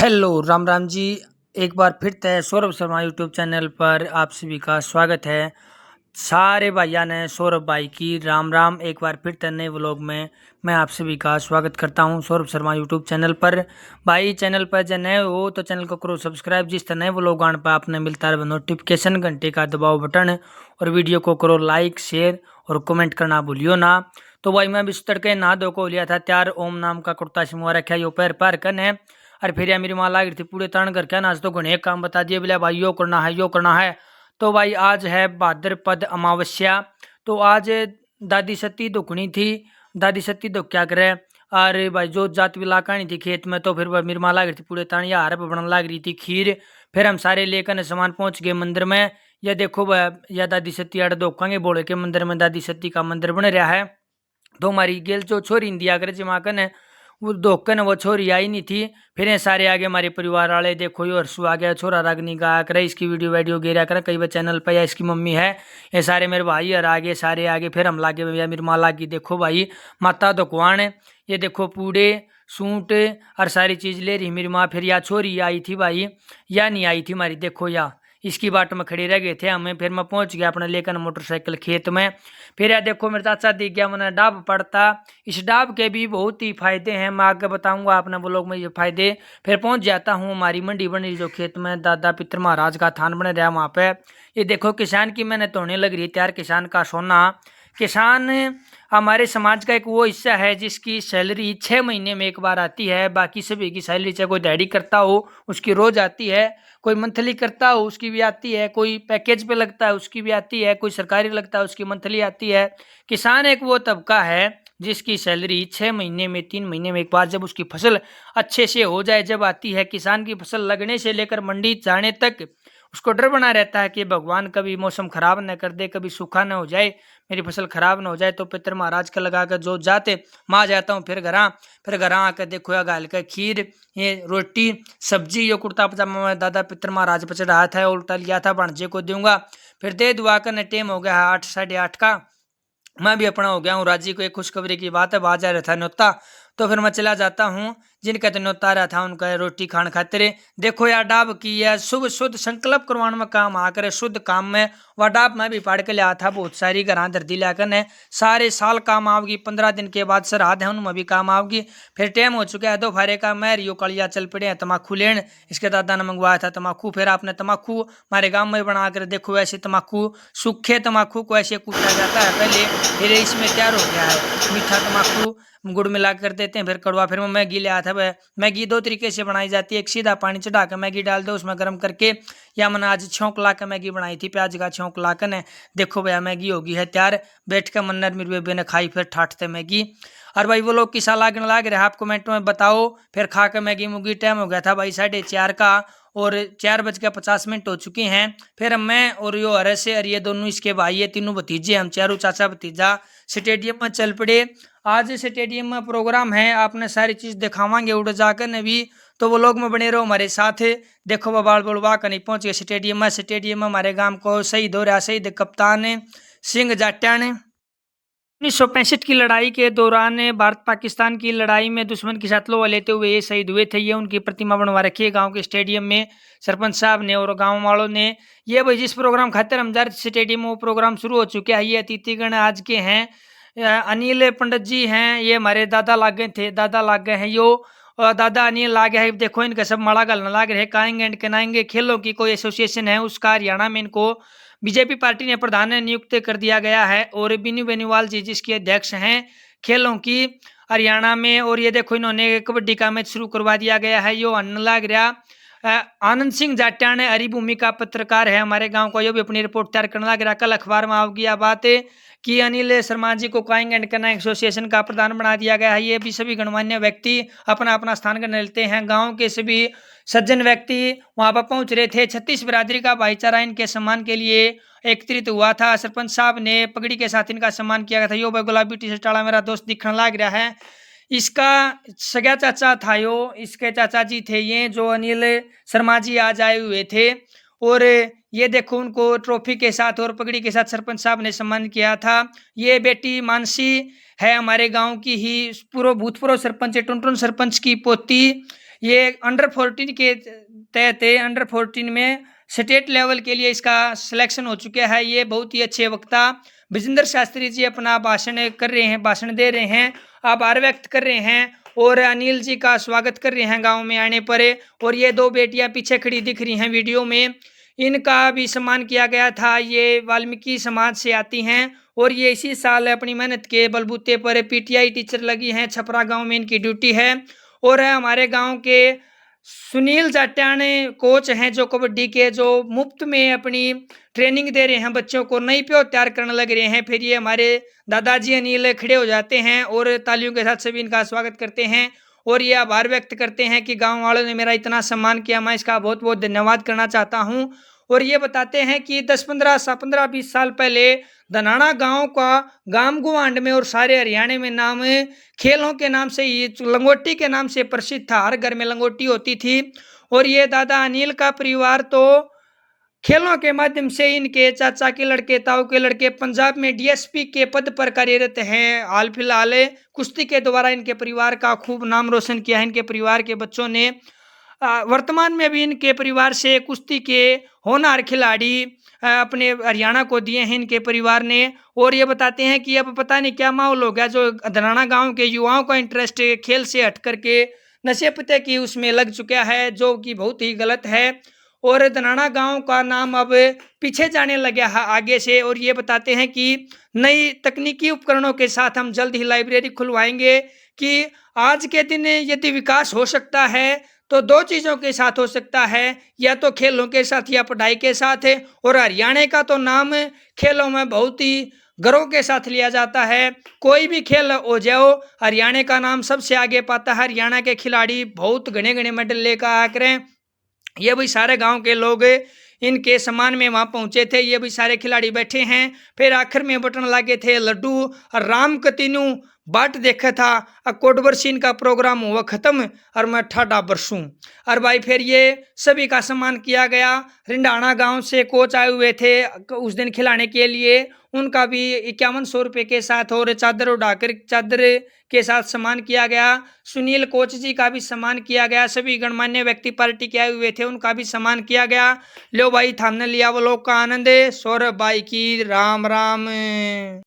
Hello Ram Ram ji. एक बार फिर से सौरभ शर्मा यूट्यूब चैनल पर आप सभी का स्वागत है। सारे भाइयों ने सौरभ भाई की राम राम। एक बार फिर से नए व्लॉग में मैं आप सभी का स्वागत करता हूं सौरभ शर्मा यूट्यूब चैनल पर। भाई चैनल पर जो नए हो तो चैनल को करो सब्सक्राइब, जिस तरह नए व्लॉग आने पर आपने मिलता रहे नोटिफिकेशन, घंटे का दबाओ बटन, और वीडियो को करो लाइक शेयर और कमेंट करना भूलियो ना। तो भाई मैं बिस्तर के नहा धो को लिया था त्यार, ओम नाम का कुर्ता सिमवा रखा यो पैर पार कन है। अरे फिर यार मेरी माँ लाग रही थी पूरे तरण कर क्या ना, आज तो घने काम बता दिए बोले भाई यो करना है यो करना है। तो भाई आज है भाद्रपद अमावस्या। तो आज दादी सती दुखनी थी। दादी सती दुख क्या करे, अरे भाई जो जात भी लाकानी थी खेत में। तो फिर वह मेरी माँ लाग रही थी पूरे तरण या हार बनने लाग रही थी खीर। फिर हम सारे लेकर सामान पहुंच गए मंदिर में। यह देखो वह या दादी सती आड़ दोकांगे बोले के मंदिर में दादी सती का मंदिर बन रहा है। तो हमारी गेल जो छोरी इंदिया करे जमाकन है वो दोकन वो छोरी आई नहीं थी। फिर ये सारे आगे हमारे परिवार वाले देखो यो हर्षु आ गया, छोरा रागनी गा करे, इसकी वीडियो गेरा करे कई बार चैनल पर, या इसकी मम्मी है। ये सारे मेरे भाई और आगे सारे आगे। फिर हम लागे भैया मेरी माँ लागी देखो भाई माता दुकवान, ये देखो पूड़े सूट और सारी चीज़ ले रही मेरी माँ। फिर या छोरी आई थी भाई या नहीं आई थी हमारी, देखो या इसकी बाट में खड़े रह गए थे हमें। फिर मैं पहुंच गया अपने लेकर मोटरसाइकिल खेत में। फिर यार देखो मेरे चाचा दिख गया, मैंने डाब पड़ता। इस डाब के भी बहुत ही फायदे हैं, मैं आगे बताऊंगा अपने ब्लॉग में ये फायदे। फिर पहुंच जाता हूँ हमारी मंडी बनी जो खेत में दादा पितर महाराज का थान बने रहा वहाँ पे। ये देखो किसान की मैंने तोड़ने लग रही है त्यार, किसान का सोना। किसान हमारे समाज का एक वो हिस्सा है जिसकी सैलरी 6 महीने में एक बार आती है। बाकी सभी की सैलरी चाहे कोई दिहाड़ी करता हो उसकी रोज आती है, कोई मंथली करता हो उसकी भी आती है, कोई पैकेज पे लगता है उसकी भी आती है, कोई सरकारी लगता है उसकी मंथली आती है। किसान एक वो तबका है जिसकी सैलरी 6 महीने में 3 महीने में एक बार जब उसकी फसल अच्छे से हो जाए जब आती है। किसान की फसल लगने से लेकर मंडी जाने तक उसको डर बना रहता है कि भगवान कभी मौसम खराब न कर दे, कभी सूखा न हो जाए, मेरी फसल खराब न हो जाए। तो पितर महाराज का लगा कर जो जाते माँ जाता हूँ। फिर घर आकर देखो या गाल का खीर, ये रोटी सब्जी, ये कुर्ता पजामा में दादा पितर महाराज पर चढ़ाया था, उल्टा लिया था भांजे को दूंगा। फिर दे दुआ कर टाइम हो गया 8 साढ़े 8 का। मैं भी अपना हो गया हूँ राजी को। एक खुशखबरी की बात है, बाजार रहा था न्योता, तो फिर मैं चला जाता हूँ। जिनका तो न्योता रहा था उनका रोटी खान खातिर। देखो यार डाब की है शुभ शुद्ध संकल्प करवाने में काम आ करे, शुद्ध काम में वह डाब मैं भी पाड़ के लिया था बहुत सारी घर धरती लाकर ने सारे साल काम आओगी। 15 दिन के बाद श्राद्ध है उनमें भी काम आओगी। फिर टाइम हो चुका है दोपहर का, मैं रियो कलिया चल पड़े हैं तमाकू लेन। इसके दादा ने मंगवाया था तमाकू। फिर आपने तमाकू हमारे गाँव में बनाकर देखो ऐसे तमाकू, सूखे तमाकू को ऐसे कूटा जाता है पहले, फिर इसमें तैयार हो गया है मीठा तम्बाकू गुड़ मिला कर देते हैं, फिर कड़वा। फिर मैं मैगी ले आया था। वह मैगी 2 तरीके से बनाई जाती है, एक सीधा पानी चढ़ा कर मैगी डाल दो उसमें गर्म करके, या मैंने आज छौंक ला कर मैगी बनाई थी, प्याज का छौंक ला कर ने। देखो भैया मैगी होगी है तैयार। बैठ कर मन्नर मेरे बेबे ने खाई, फिर ठाटते मैगी। और भाई वो लोग किसा लागने लाग रहे आप कमेंट में बताओ। फिर खा कर मैगी मुगी टाइम हो गया था भाई 4:30 का, और 4:50 हो चुके हैं। फिर मैं और यो हरे से और ये दोनों इसके भाई ये तीनों भतीजे, हम चारों चाचा भतीजा स्टेडियम में चल पड़े। आज स्टेडियम में प्रोग्राम है, आपने सारी चीज दिखावांगे उड़ जाकर ने भी, तो वो लोग में बने रहो हमारे साथ। देखो बबाल बुलवा कर नहीं पहुंच गए स्टेडियम में। स्टेडियम में हमारे गांव को शहीद हो रहा, शहीद कप्तान सिंह जाट्या ने 1965 की लड़ाई के दौरान भारत पाकिस्तान की लड़ाई में दुश्मन की साथ लोहा लेते हुए ये शहीद हुए थे। ये उनकी प्रतिमा बनवा रखी है गांव के स्टेडियम में सरपंच साहब ने और गांव वालों ने। ये भाई जिस प्रोग्राम खातिर हम जा रहे स्टेडियम में वो प्रोग्राम शुरू हो चुका है। ये अतिथिगण आज के हैं अनिल पंडित जी हैं, ये हमारे दादा लागे थे, दादा लागे हैं यो, और दादा अनिल लागे है। देखो इनका सब माड़ा गलना लाग रहे, काएंगे एंड कनाएंगे। खेलों की कोई एसोसिएशन है उसका हरियाणा में इनको बीजेपी पार्टी ने प्रधान नियुक्त कर दिया गया है, और बिनी बेनीवाल जी जिसके अध्यक्ष हैं खेलों की हरियाणा में। और ये देखो इन्होंने कबड्डी का मैच शुरू करवा दिया गया है, यो अन्न लाग रहा। आनंद सिंह जाट्या ने हरिभूमि का पत्रकार है हमारे गांव को, ये भी अपनी रिपोर्ट तैयार करने लग रहा। कल अखबार में आओगी यह बात कि अनिल शर्मा जी को काइंग एंड कनाइंग एसोसिएशन का प्रधान बना दिया गया है। ये भी सभी गणमान्य व्यक्ति अपना अपना स्थान करने लेते हैं। गांव के सभी सज्जन व्यक्ति वहां पर पहुंच रहे थे। 36 बिरादरी का भाईचारा इनके सम्मान के लिए एकत्रित हुआ था। सरपंच साहब ने पगड़ी के साथ इनका सम्मान किया गया था। यो गुलाबी टी शर्ट वाला मेरा दोस्त दिखने लग रहा है, इसका सगा चाचा था यो, इसके चाचा जी थे ये जो अनिल शर्मा जी आज आए हुए थे। और ये देखो उनको ट्रॉफी के साथ और पगड़ी के साथ सरपंच साहब ने सम्मान किया था। ये बेटी मानसी है हमारे गांव की ही पूर्व भूतपूर्व सरपंच टुनटुन सरपंच की पोती। ये अंडर 14 के तहत अंडर 14 में स्टेट लेवल के लिए इसका सिलेक्शन हो चुका है। ये बहुत ही अच्छे वक्ता विजेंद्र शास्त्री जी अपना भाषण कर रहे हैं, भाषण दे रहे हैं, आभार व्यक्त कर रहे हैं और अनिल जी का स्वागत कर रहे हैं गांव में आने पर। और ये दो बेटियां पीछे खड़ी दिख रही हैं वीडियो में, इनका भी सम्मान किया गया था। ये वाल्मीकि समाज से आती हैं और ये इसी साल अपनी मेहनत के बलबूते पर पीटीआई टीचर लगी हैं। छपरा गांव में इनकी ड्यूटी है। और हमारे गांव के सुनील जाट्यान कोच हैं जो कबड्डी के, जो मुफ्त में अपनी ट्रेनिंग दे रहे हैं बच्चों को, नई प्यो तैयार करने लग रहे हैं। फिर ये हमारे दादाजी अनिल खड़े हो जाते हैं और तालियों के साथ सभी इनका स्वागत करते हैं और ये आभार व्यक्त करते हैं कि गांव वालों ने मेरा इतना सम्मान किया, मैं इसका बहुत बहुत धन्यवाद करना चाहता हूं। और ये बताते हैं कि 10-15-20 साल पहले धनाना गांव का गाम गुवांड में और सारे हरियाणा में नाम खेलों के नाम से ही, लंगोटी के नाम से प्रसिद्ध था। हर घर में लंगोटी होती थी। और ये दादा अनिल का परिवार तो खेलों के माध्यम से इनके चाचा के लड़के, ताऊ के लड़के पंजाब में डीएसपी के पद पर कार्यरत हैं। हाल फिलहाल कुश्ती के द्वारा इनके परिवार का खूब नाम रोशन किया है इनके परिवार के बच्चों ने। वर्तमान में भी इनके परिवार से कुश्ती के होनहार खिलाड़ी अपने हरियाणा को दिए हैं इनके परिवार ने। और ये बताते हैं कि अब पता नहीं क्या माहौल हो गया, जो धनाना गांव के युवाओं का इंटरेस्ट खेल से हट करके नशे पते की उसमें लग चुका है, जो कि बहुत ही गलत है। और धनाना गांव का नाम अब पीछे जाने लगा है आगे से। और ये बताते हैं कि नई तकनीकी उपकरणों के साथ हम जल्द ही लाइब्रेरी खुलवाएंगे कि आज के दिन यदि विकास हो सकता है तो दो चीज़ों के साथ हो सकता है, या तो खेलों के साथ या पढ़ाई के साथ है। और हरियाणा का तो नाम खेलों में बहुत ही गर्व के साथ लिया जाता है। कोई भी खेल हो जाओ, हरियाणा का नाम सबसे आगे पाता है। हरियाणा के खिलाड़ी बहुत घने घने मेडल लेकर आया करें। ये भी सारे गांव के लोग इनके सम्मान में वहां पहुंचे थे। ये भी सारे खिलाड़ी बैठे हैं। फिर आखिर में बटन लागे थे लड्डू और राम कतीनू बाट देखा था। कोटबर सीन का प्रोग्राम हुआ खत्म और मैं ठाडा बरसूं। और भाई फिर ये सभी का सम्मान किया गया। रिंडाना गांव से कोच आए हुए थे उस दिन खिलाने के लिए, उनका भी 5100 रुपये के साथ और चादर उड़ाकर चादर के साथ सम्मान किया गया। सुनील कोच जी का भी सम्मान किया गया। सभी गणमान्य व्यक्ति पार्टी के आए हुए थे, उनका भी सम्मान किया गया। लो भाई, थामने लिया वो लोग का आनंद। सौरभ भाई की राम राम।